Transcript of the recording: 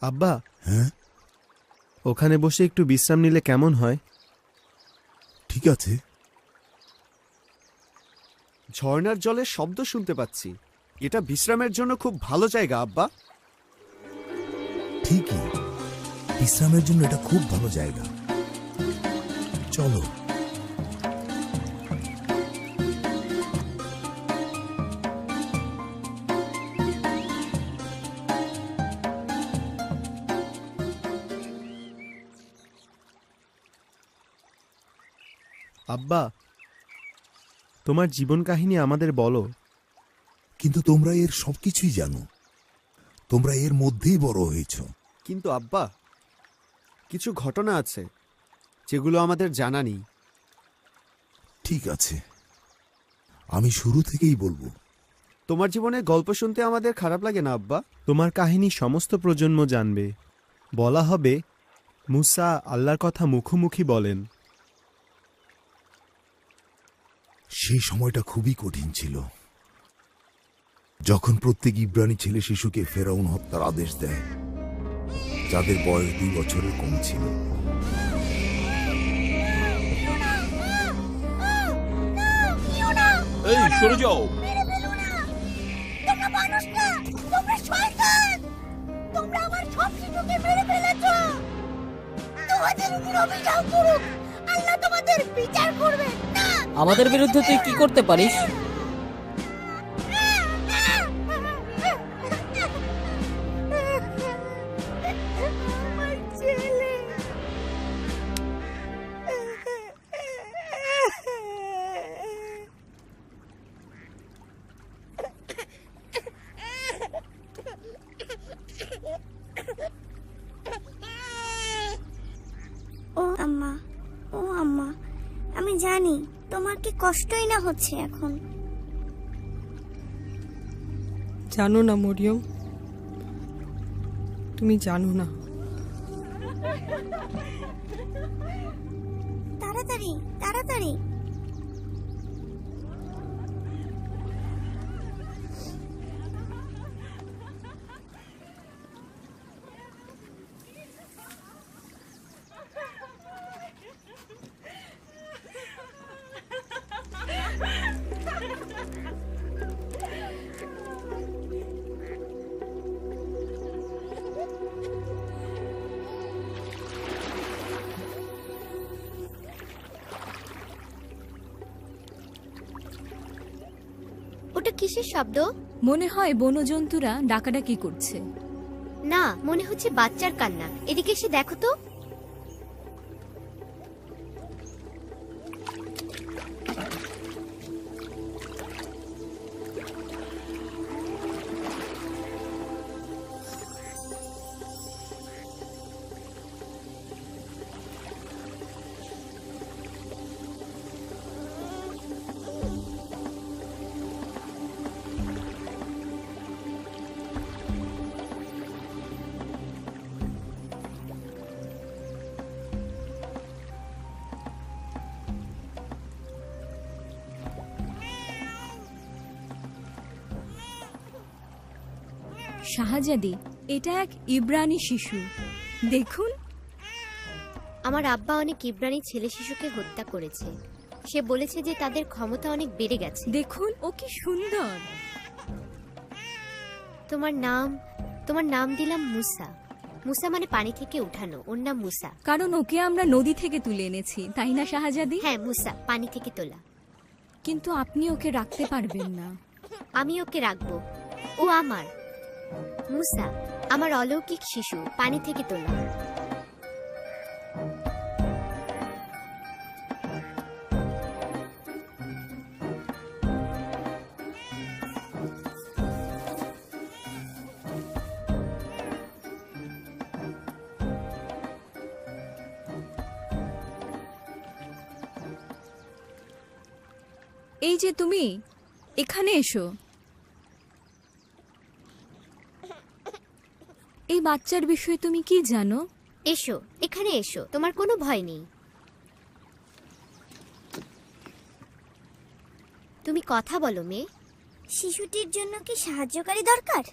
আব্বা, হ্যাঁ, ওখানে বসে একটু বিশ্রাম নিলে কেমন হয়? ঠিক আছে। ঝর্ণার জলের শব্দ শুনতে পাচ্ছি। এটা বিশ্রামের জন্য খুব ভালো জায়গা আব্বা। ঠিকই, বিশ্রামের জন্য এটা খুব ভালো জায়গা। চলো। আব্বা, তোমার জীবন কাহিনী আমাদের বলো। কিন্তু তোমরা এর সবকিছুই জানো, তোমরা এর মধ্যেই বড় হয়েছ। কিন্তু আব্বা, কিছু ঘটনা আছে যেগুলো আমাদের জানা নেই। ঠিক আছে, আমি শুরু থেকেই বলবো। তোমার জীবনের গল্প শুনতে আমাদের খারাপ লাগে না আব্বা? তোমার কাহিনী সমস্ত প্রজন্ম জানবে। বলা হবে মুসা আল্লাহর কথা মুখোমুখি বলেন। সেই সময়টা খুবই কঠিন ছিল, যখন প্রত্যেক ইব্রানি ছেলে শিশুকে ফেরাউন হত্যার আদেশ দেয়, যাদের বয়স 2 বছরের কম ছিল। এই সরে যাও। তোমরা মানুষ না, তোমরা শয়তান। তোমরা আমার সব শিশুকে মেরে ফেলেছো। তোমাদের উপর অভিযোগ করুক, আল্লাহ তোমাদের বিচার করবেন না। আমাদের বিরুদ্ধে তুই কি করতে পারিস? আমার ছেলে। ও আম্মা, ও আম্মা, আমি জানি তোমার কি কষ্টই না হচ্ছে এখন। জানো না মরিয়ম, তুমি জানো না। তাড়াতাড়ি তাড়াতাড়ি। ওটা কিসের শব্দ? মনে হয় বনজন্তুরা ডাকাডাকি করছে। না, মনে হচ্ছে বাচ্চার কান্না। এদিকে এসে দেখো তো। শাহজাদি, এটা এক ইব্রানি শিশু। দেখুন, আমার আব্বা অনেক ইব্রানি ছেলে শিশুকে হত্যা করেছে। সে বলেছে যে তাদের ক্ষমতা অনেক বেড়ে গেছে। দেখুন ও কি সুন্দর। তোমার নাম দিলাম মুসা। মুসা মানে পানি থেকে উঠানো। ওর নাম মুসা। কারণ ওকে আমরা নদী থেকে তুলে এনেছি, তাই না শাহজাদি? হ্যাঁ, মুসা, পানি থেকে তোলা। কিন্তু আপনি ওকে রাখতে পারবেন না। আমি ওকে রাখবো। ও আমার মুসা, আমার অলৌকিক শিশু, পানি থেকে তোলা। এই যে তুমি, এখানে এসো। এই বাচ্চার বিষয়ে তুমি কি জানো? এসো, এখানে এসো, তোমার কোনো ভয় নেই। তুমি কথা বলো মেয়ে। শিশুটির জন্য কি সাহায্যকারী দরকার?